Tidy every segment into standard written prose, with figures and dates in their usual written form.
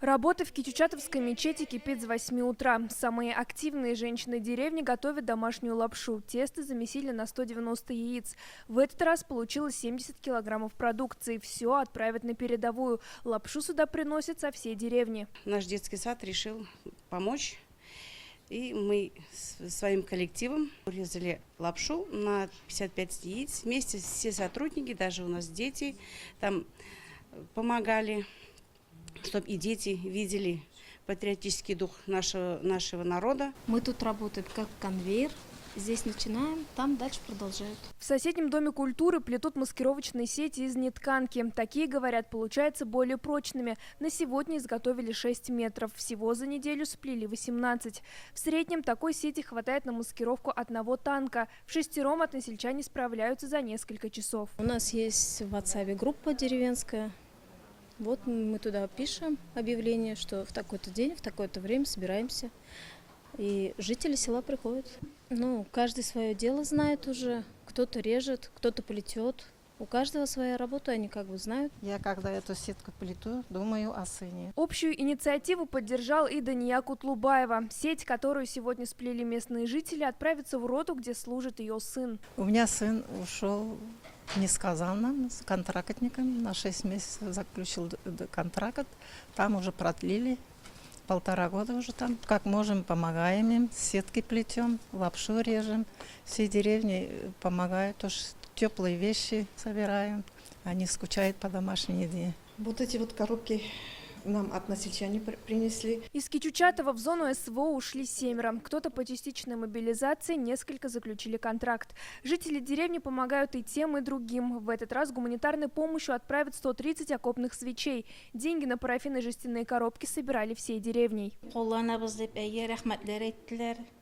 Работа в Кичучатовской мечети кипит с 8 утра. Самые активные женщины деревни готовят домашнюю лапшу. Тесто замесили на 190 яиц. В этот раз получилось 70 килограммов продукции. Все отправят на передовую. Лапшу сюда приносят со всей деревни. Наш детский сад решил помочь. И мы своим коллективом урезали лапшу на 55 яиц. Вместе все сотрудники, даже у нас дети, там помогали, чтобы и дети видели патриотический дух нашего народа. Мы тут работаем как конвейер. Здесь начинаем, там дальше продолжают. В соседнем доме культуры плетут маскировочные сети из нетканки. Такие, говорят, получаются более прочными. На сегодня изготовили 6 метров. Всего за неделю сплели 18. В среднем такой сети хватает на маскировку одного танка. Вшестером односельчане справляются за несколько часов. У нас есть в WhatsApp группа деревенская. Вот мы туда пишем объявление, что в такой-то день, в такое-то время собираемся. И жители села приходят. Каждый свое дело знает уже. Кто-то режет, кто-то плетет. У каждого своя работа, они знают. Я, когда эту сетку плету, думаю о сыне. Общую инициативу поддержал и Дания Кутлубаева. Сеть, которую сегодня сплели местные жители, отправится в роту, где служит ее сын. У меня сын ушел несказанно с контрактником. На 6 месяцев заключил контракт. Там уже продлили. 1,5 года уже там. Как можем, помогаем им, сетки плетем, лапшу режем. Все деревни помогают, тоже теплые вещи собираем. Они скучают по домашней еде. Вот эти вот коробки нам односельчане принесли. Из Кичучатова в зону СВО ушли 7. Кто-то по частичной мобилизации, несколько заключили контракт. Жители деревни помогают и тем, и другим. В этот раз гуманитарной помощью отправят 130 окопных свечей. Деньги на парафин и жестяные коробки собирали всей деревней.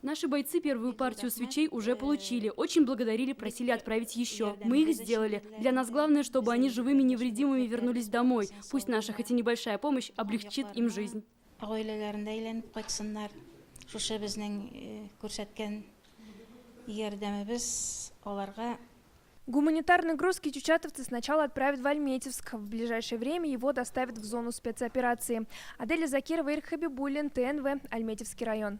Наши бойцы первую партию свечей уже получили. Очень благодарили, просили отправить еще. Мы их сделали. Для нас главное, чтобы они живыми, невредимыми вернулись домой. Пусть наша, хоть и небольшая помощь, облегчит им жизнь. Гуманитарный груз кичучатовцы сначала отправят в Альметьевск. В ближайшее время его доставят в зону спецоперации. Аделя Закирова, Ирк Хабибуллин, ТНВ, Альметьевский район.